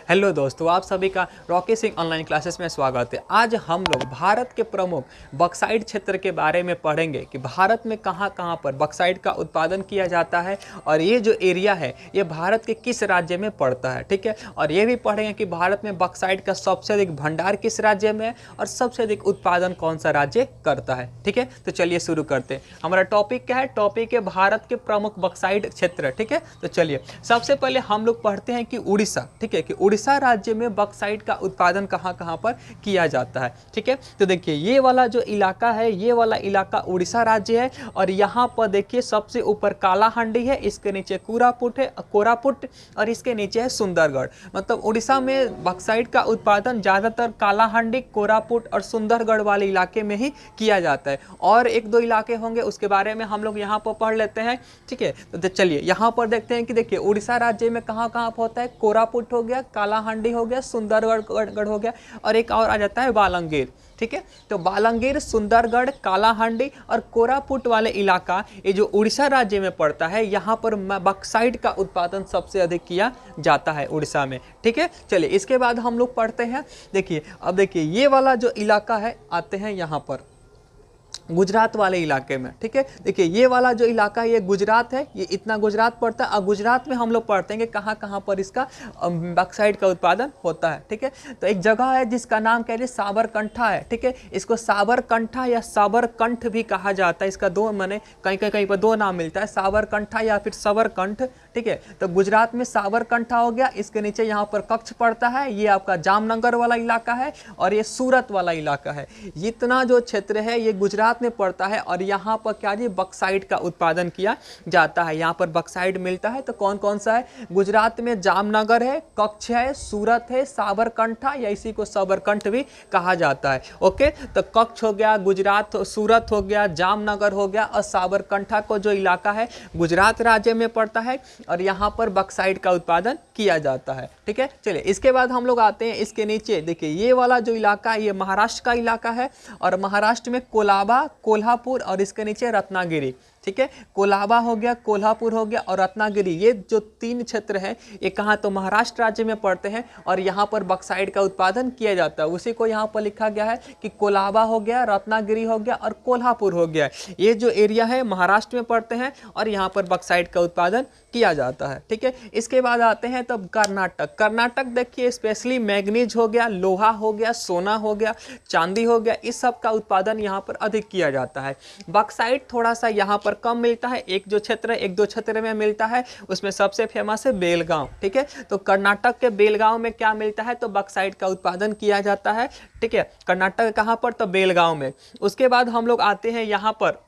Hello दोस्तों, आप सभी का रॉकी सिंह ऑनलाइन क्लासेस में स्वागत है। आज हम लोग भारत के प्रमुख बक्साइट क्षेत्र के बारे में पढ़ेंगे कि भारत में कहाँ कहाँ पर बक्साइट का उत्पादन किया जाता है और ये जो एरिया है ये भारत के किस राज्य में पड़ता है। ठीक है, और ये भी पढ़ेंगे कि भारत में बक्साइट का सबसे अधिक भंडार किस राज्य में है और सबसे अधिक उत्पादन कौन सा राज्य करता है। ठीक है, तो चलिए शुरू करते हैं। हमारा टॉपिक क्या है? टॉपिक है भारत के प्रमुख बक्साइट क्षेत्र। ठीक है, तो चलिए सबसे पहले हम लोग पढ़ते हैं कि उड़ीसा। ठीक है, कि उड़ीसा राज्य में बक्साइट का उत्पादन कहाँ कहाँ पर किया जाता है। ठीक है, तो देखिए ये वाला जो इलाका है, ये वाला इलाका उड़ीसा राज्य है और यहाँ पर देखिए सबसे ऊपर कालाहांडी है, इसके नीचे कोरापुट और इसके नीचे है सुंदरगढ़। मतलब उड़ीसा में बक्साइट का उत्पादन ज़्यादातर कालाहांडी, कोरापुट और सुंदरगढ़ वाले इलाके में ही किया जाता है। और एक दो इलाके होंगे उसके बारे में हम लोग यहाँ पर पढ़ लेते हैं। ठीक है, तो चलिए यहाँ पर देखते हैं कि देखिए उड़ीसा राज्य में कहाँ कहाँ पर होता है। कोरापुट हो गया, कालाहांडी हो गया, सुंदरगढ़ हो गया और एक और आ जाता है बालंगीर। ठीक है, तो बालंगीर, सुंदरगढ़, कालाहांडी और कोरापुट वाले इलाका ये जो उड़ीसा राज्य में पड़ता है, यहाँ पर बक्साइट का उत्पादन सबसे अधिक किया जाता है उड़ीसा में। ठीक है, चलिए इसके बाद हम लोग पढ़ते हैं। देखिए अब देखिए ये वाला जो इलाका है, आते हैं यहाँ पर गुजरात वाले इलाके में। ठीक है, देखिए ये वाला जो इलाका है ये गुजरात है, ये इतना गुजरात पड़ता है और गुजरात में हम लोग पढ़ते हैं कि कहाँ कहाँ पर इसका बक्साइट का उत्पादन होता है। ठीक है, तो एक जगह है जिसका नाम कह लीजिए साबरकंठा है। ठीक है, इसको साबरकंठा या साबरकंठ भी कहा जाता है। इसका दो माने कहीं पर दो नाम मिलता है, साबरकंठा या फिर सबरकंठ। ठीक है, तो गुजरात में साबरकंठा हो गया, इसके नीचे यहाँ पर कच्छ पड़ता है, ये आपका जामनगर वाला इलाका है और ये सूरत वाला इलाका है। इतना जो क्षेत्र है ये गुजरात में पड़ता है और यहाँ पर क्या जी बक्साइट का उत्पादन किया जाता है। यहाँ पर बक्साइट मिलता है। तो कौन कौन सा है? गुजरात में जामनगर है, कच्छ है, सूरत है, साबरकंठा या इसी को सबरकंठ भी कहा जाता है। ओके, तो कच्छ हो गया, गुजरात, सूरत हो गया, जामनगर हो गया और साबरकंठा को जो इलाका है गुजरात राज्य में पड़ता है और यहाँ पर बक्साइट का उत्पादन किया जाता है। ठीक है, चलिए इसके बाद हम लोग आते हैं इसके नीचे। देखिए ये वाला जो इलाका है ये महाराष्ट्र का इलाका है और महाराष्ट्र में कोलाबा, कोल्हापुर और इसके नीचे रत्नागिरी। ठीक है, कोलाबा हो गया, कोल्हापुर हो गया और रत्नागिरी, ये जो तीन क्षेत्र हैं ये कहाँ तो महाराष्ट्र राज्य में पड़ते हैं और यहाँ पर बक्साइट का उत्पादन किया जाता है। उसी को यहाँ पर लिखा गया है कि कोलाबा हो गया, रत्नागिरी हो गया और कोल्हापुर हो गया। ये जो एरिया है महाराष्ट्र में पड़ते हैं और यहाँ पर बक्साइट का उत्पादन किया जाता है। ठीक है, इसके बाद आते हैं तब कर्नाटक। कर्नाटक देखिए स्पेशली मैग्नीज हो गया, लोहा हो गया, सोना हो गया, चांदी हो गया, इस सब का उत्पादन यहाँ पर अधिक किया जाता है। बक्साइट थोड़ा सा यहाँ पर कम मिलता है, एक दो क्षेत्र में मिलता है। उसमें सबसे फेमस है बेलगांव। ठीक है, तो कर्नाटक के बेलगांव में क्या मिलता है तो बक्साइट का उत्पादन किया जाता है। ठीक है, कर्नाटक कहाँ पर तो बेलगांव में। उसके बाद हम लोग आते हैं यहाँ पर।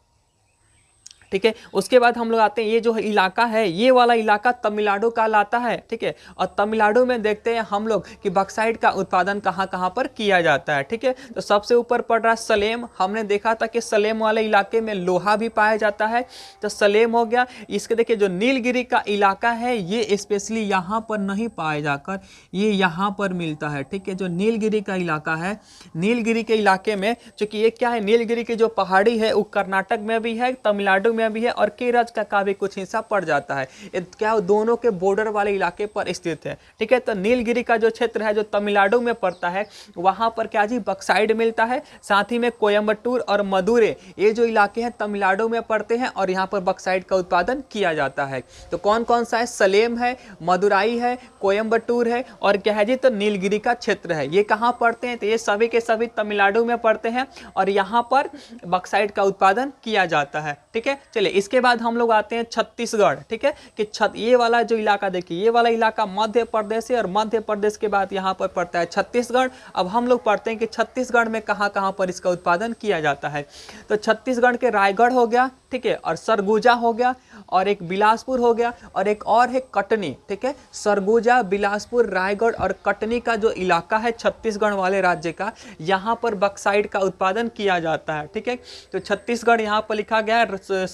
ठीक है, उसके बाद हम लोग आते हैं ये जो इलाका है ये वाला इलाका तमिलनाडु कहलाता है। ठीक है, और तमिलनाडु में देखते हैं हम लोग कि बक्साइट का उत्पादन कहाँ कहाँ पर किया जाता है। ठीक है, तो सबसे ऊपर पड़ रहा है सलेम। हमने देखा था कि सलेम वाले इलाके में लोहा भी पाया जाता है, तो सलेम हो गया। इसके देखिए जो नीलगिरी का इलाका है ये स्पेशली यहाँ पर नहीं पाया जाकर ये यहाँ पर मिलता है। ठीक है, जो नीलगिरी का इलाका है, नीलगिरी के इलाके में चूंकि ये क्या है, नीलगिरी की जो पहाड़ी है वो कर्नाटक में भी है, तमिलनाडु में भी है और केरल का भी कुछ हिस्सा पड़ जाता है। क्या दोनों के बॉर्डर वाले इलाके पर स्थित है। ठीक है, तो नीलगिरी का जो क्षेत्र है जो तमिलनाडु में पड़ता है वहां पर क्या जी बक्साइट मिलता है। साथ ही में कोयम्बटूर और मदुरै ये जो इलाके हैं तमिलनाडु में पड़ते हैं और यहाँ पर बक्साइट का उत्पादन किया जाता है। तो कौन कौन सा है? सलेम है, मदुराई है, कोयम्बटूर है और क्या है जी तो नीलगिरी का क्षेत्र है। ये कहाँ पड़ते हैं तो ये सभी के सभी तमिलनाडु में पड़ते हैं और यहाँ पर बक्साइट का उत्पादन किया जाता है। ठीक है, चलिए इसके बाद हम लोग आते हैं छत्तीसगढ़। ठीक है, कि ये वाला जो इलाका देखिए ये वाला इलाका मध्य प्रदेश है और मध्य प्रदेश के बाद यहाँ पर पड़ता है छत्तीसगढ़। अब हम लोग पढ़ते हैं कि छत्तीसगढ़ में कहाँ कहाँ पर इसका उत्पादन किया जाता है। तो छत्तीसगढ़ के रायगढ़ हो गया, ठीक है, और सरगुजा हो गया और एक बिलासपुर हो गया और एक और है कटनी। ठीक है, सरगुजा, बिलासपुर, रायगढ़ और कटनी का जो इलाका है छत्तीसगढ़ वाले राज्य का, यहाँ पर बक्साइट का उत्पादन किया जाता है। ठीक है, तो छत्तीसगढ़ यहाँ पर लिखा गया है,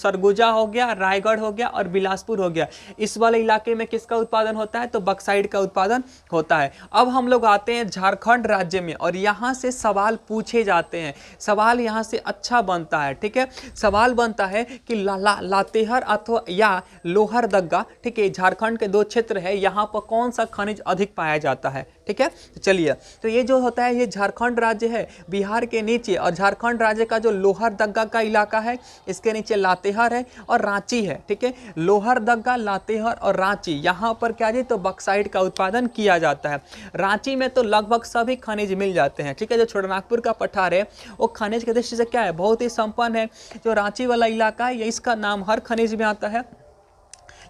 सरगुजा हो गया, रायगढ़ हो गया और बिलासपुर हो गया, इस वाले इलाके में किसका उत्पादन होता है? तो बक्साइट का उत्पादन होता है। अब हम लोग आते हैं झारखंड राज्य में और यहाँ से सवाल पूछे जाते हैं, सवाल यहाँ से अच्छा बनता है, ठीक है। सवाल बनता है कि लातेहार अथवा या लोहरदगा, ठीक है, झारखंड के 2 क्षेत्र है, यहाँ पर कौन सा खनिज अधिक पाया जाता है, ठीक है। तो चलिए, तो ये जो होता है ये झारखंड राज्य है बिहार के नीचे, और झारखंड राज्य का जो लोहरदगा का इलाका है इसके नीचे लातेहार है और रांची है, ठीक है। लोहरदगा, लातेहार और रांची, यहाँ पर क्या जी, तो बक्साइट का उत्पादन किया जाता है। रांची में तो लगभग सभी खनिज मिल जाते हैं, ठीक है। जो छोटानागपुर का पठार है वो खनिज के दृष्टि से क्या है, बहुत ही संपन्न है। जो रांची वाला इलाका है ये इसका नाम हर खनिज में आता है,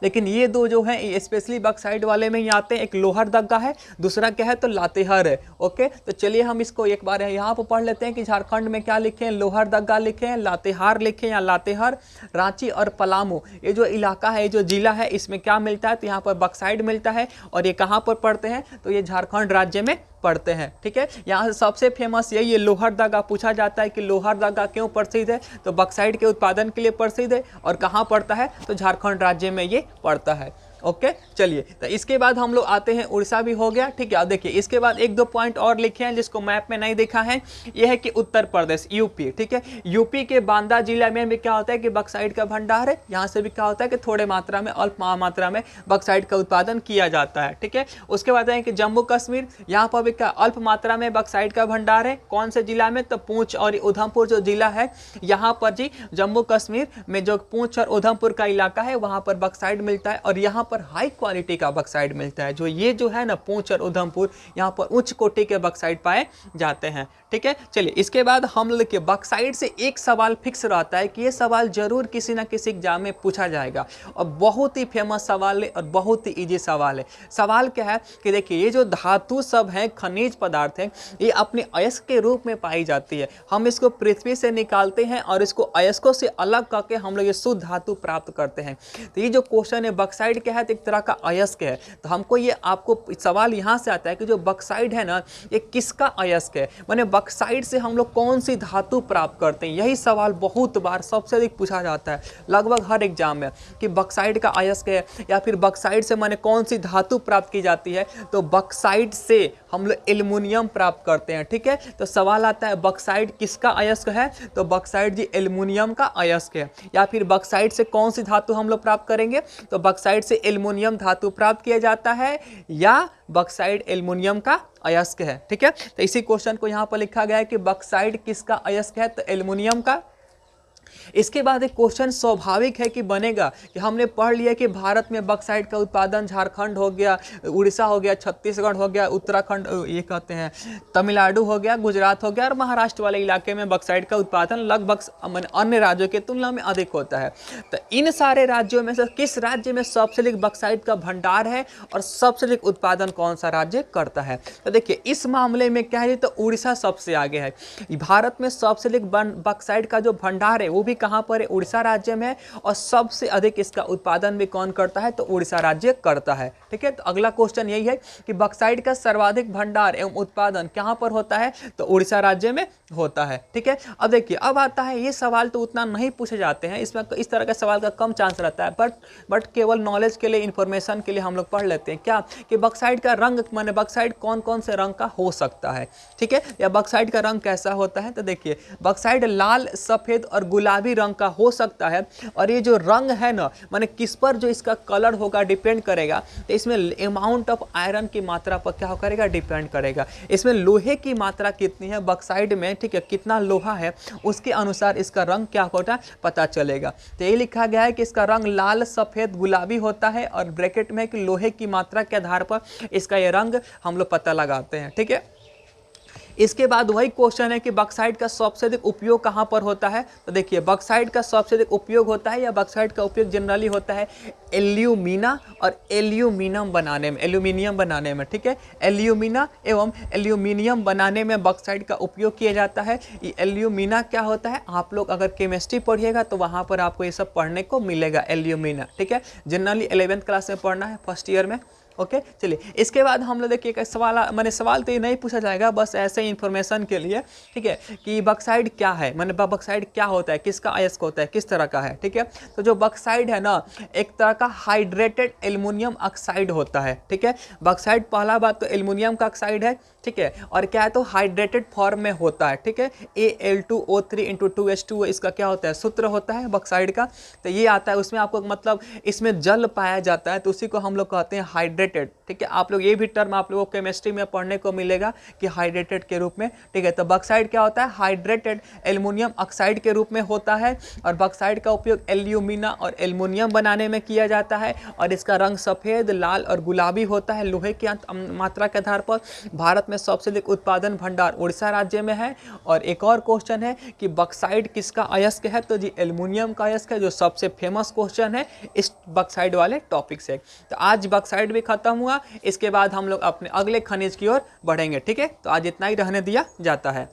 लेकिन ये 2 जो हैं स्पेशली बक्साइट वाले में ही आते हैं। एक लोहरदगा है, दूसरा क्या है, तो लातेहार है। ओके, तो चलिए हम इसको एक बार यहाँ पर पढ़ लेते हैं कि झारखंड में क्या लिखे हैं, लोहरदगा लिखे हैं, लातेहार लिखे हैं या लातेहार, रांची और पलामू, ये जो इलाका है, जो जिला है, इसमें क्या मिलता है, तो यहाँ पर बक्साइट मिलता है। और ये कहाँ पर पड़ते हैं, तो ये झारखंड राज्य में पढ़ते हैं, ठीक है। यहाँ से सबसे फेमस यही है लोहरदगा। पूछा जाता है कि लोहरदगा क्यों प्रसिद्ध है, तो बक्साइट के उत्पादन के लिए प्रसिद्ध है। और कहाँ पड़ता है, तो झारखंड राज्य में ये पड़ता है। ओके, चलिए, तो इसके बाद हम लोग आते हैं, उड़ीसा भी हो गया, ठीक है। अब देखिए इसके बाद 1-2 पॉइंट और लिखे हैं जिसको मैप में नहीं देखा है, यह है कि उत्तर प्रदेश, यूपी, ठीक है। यूपी के बांदा जिला में भी क्या होता है कि बक्साइट का भंडार है। यहाँ से भी क्या होता है कि थोड़े मात्रा में, अल्प मात्रा में बक्साइट का उत्पादन किया जाता है, ठीक है। उसके बाद है कि जम्मू कश्मीर, यहाँ पर भी क्या अल्प मात्रा में बक्साइट का भंडार है। कौन से जिला में, तो पूंछ और उधमपुर जो जिला है, यहाँ पर जी जम्मू कश्मीर में जो पूंछ और उधमपुर का इलाका है वहाँ पर बक्साइट मिलता है, और यहाँ पर हाई क्वालिटी का बक्साइट मिलता है। जो ये जो है ना पूंछ और उधमपुर, यहाँ पर उच्च कोटि के बक्साइट पाए जाते हैं, ठीक है। चलिए, इसके बाद हम लोग के बक्साइट से एक सवाल फिक्स रहता है कि ये सवाल जरूर किसी ना किसी एग्जाम में पूछा जाएगा, और बहुत ही फेमस सवाल है और बहुत ही इजी सवाल है। सवाल क्या है कि देखिए ये जो धातु सब हैं, खनिज पदार्थ हैं, ये अपने अयस्क के रूप में पाई जाती है। हम इसको पृथ्वी से निकालते हैं और इसको अयस्कों से अलग करके हम लोग ये शुद्ध धातु प्राप्त करते हैं। तो ये जो क्वेश्चन है बक्साइट क्या है, तो एक तरह का अयस्क है। तो हमको ये आपको सवाल यहाँ से आता है कि जो बक्साइट है ना, ये किसका अयस्क है, माने बक्साइट से हम लोग कौन सी धातु प्राप्त करते हैं। यही सवाल बहुत बार सबसे अधिक पूछा जाता है लगभग हर एग्जाम में, कि बक्साइट का अयस्क है या फिर बक्साइट से माने कौन सी धातु प्राप्त की जाती है। तो बक्साइट से हम लोग एल्युमिनियम प्राप्त करते हैं, ठीक है। तो सवाल आता है बक्साइट किसका अयस्क है, तो बक्साइट जी एल्युमिनियम का अयस्क है। या फिर बक्साइट से कौन सी धातु हम लोग प्राप्त करेंगे, तो बक्साइट से एल्युमिनियम धातु प्राप्त किया जाता है, या बक्साइट एल्युमिनियम का अयस्क है, ठीक है। तो इसी क्वेश्चन को यहाँ पर लिखा गया है कि बक्साइट किसका अयस्क है, तो एल्युमिनियम का। इसके बाद एक क्वेश्चन स्वाभाविक है कि बनेगा कि हमने पढ़ लिया कि भारत में बक्साइट का उत्पादन झारखंड हो गया, उड़ीसा हो गया, छत्तीसगढ़ हो गया, उत्तराखंड ये कहते हैं तमिलनाडु हो गया, गुजरात हो गया, और महाराष्ट्र वाले इलाके में बक्साइट का उत्पादन लगभग अन्य राज्यों की तुलना में अधिक होता है। तो इन सारे राज्यों में से किस राज्य में सबसे अधिक बक्साइट का भंडार है और सबसे अधिक उत्पादन कौन सा राज्य करता है। तो देखिए इस मामले में क्या है, तो उड़ीसा सबसे आगे है। भारत में सबसे अधिक बक्साइट का जो भंडार है वो भी कहां पर है, उड़ीसा राज्य में, और सबसे अधिक इसका उत्पादन भी कौन करता है, तो उड़ीसा राज्य करता है, ठीक है। तो अगला क्वेश्चन यही है कि बक्साइट का सर्वाधिक भंडार एवं उत्पादन कहां पर होता है, तो उड़ीसा राज्य में होता है, ठीक है। अब देखिए अब आता है, ये सवाल तो उतना नहीं पूछे जाते हैं, इसमें इस तरह का सवाल का कम चांस रहता है, बट केवल नॉलेज के लिए, इंफॉर्मेशन के लिए हम लोग पढ़ लेते हैं क्या, कि बक्साइट का रंग माने बक्साइट कौन कौन से रंग का हो सकता है, ठीक है, या बक्साइट का रंग कैसा होता है। तो देखिए बक्साइट लाल, सफेद और गुलाबी रंग का हो सकता है, और ये जो रंग है ना, माने किस पर जो इसका कलर होगा डिपेंड करेगा, तो इसमें अमाउंट ऑफ आयरन की मात्रा पर क्या करेगा, डिपेंड करेगा। इसमें लोहे की मात्रा कितनी है बक्साइट में, ठीक है, कितना लोहा है उसके अनुसार इसका रंग क्या होता है पता चलेगा। तो ये लिखा गया है कि इसका रंग लाल, सफेद, गुलाबी होता है, और ब्रैकेट में कि लोहे की मात्रा के आधार पर इसका ये रंग हम लोग पता लगाते हैं, ठीक है। इसके बाद वही क्वेश्चन है कि बक्साइट का सबसे अधिक उपयोग कहाँ पर होता है। तो देखिए बक्साइट का सबसे अधिक उपयोग होता है, या बक्साइट का उपयोग जनरली होता है एल्यूमिना और एल्यूमिनियम बनाने में, एल्यूमिनियम बनाने में, ठीक है। एल्यूमिना एवं एल्यूमिनियम बनाने में बक्साइट का उपयोग किया जाता है। ये एल्यूमिना क्या होता है, आप लोग अगर केमिस्ट्री पढ़िएगा तो वहाँ पर आपको ये सब पढ़ने को मिलेगा, एल्यूमिना, ठीक है। जनरली 11th क्लास में पढ़ना है, फर्स्ट ईयर में, ओके चलिए, इसके बाद हम लोग देखिए एक सवाल, मैंने सवाल तो ये नहीं पूछा जाएगा, बस ऐसे ही इन्फॉर्मेशन के लिए, ठीक है, कि बक्साइड क्या है, मैंने बक्साइड क्या होता है, किसका अयस्क होता है, किस तरह का है, ठीक है। तो जो बक्साइड है ना, एक तरह का हाइड्रेटेड एल्युमिनियम ऑक्साइड होता है, ठीक है। बक्साइड पहला बात तो एल्युमिनियम का ऑक्साइड है, ठीक है, और क्या है तो हाइड्रेटेड फॉर्म में होता है, ठीक है। Al2O3 × 2H2O इसका क्या होता है, सूत्र होता है बक्साइड का। तो ये आता है, उसमें आपको मतलब इसमें जल पाया जाता है, तो उसी को हम लोग कहते हैं हाइड्रेटेड, ठीक है। आप लोग ये भी टर्म आप लोगों को केमिस्ट्री में पढ़ने को मिलेगा कि हाइड्रेटेड के रूप में, ठीक है। तो बक्साइड क्या होता है, हाइड्रेटेड एल्युमिनियम ऑक्साइड के रूप में होता है, और बक्साइड का उपयोग एल्यूमिना और एल्युमिनियम बनाने में किया जाता है, और इसका रंग सफ़ेद, लाल और गुलाबी होता है लोहे की मात्रा के आधार पर। भारत में सबसे अधिक उत्पादन भंडार उड़ीसा राज्य में है। और एक और क्वेश्चन है कि बक्साइड किसका अयस्क है, तो जी एल्युमिनियम का अयस्क है, जो सबसे फेमस क्वेश्चन है इस बक्साइड वाले टॉपिक से। तो आज बक्साइड भी खत्म हुआ, इसके बाद हम लोग अपने अगले खनिज की ओर बढ़ेंगे, ठीक है। तो आज इतना ही रहने दिया जाता है।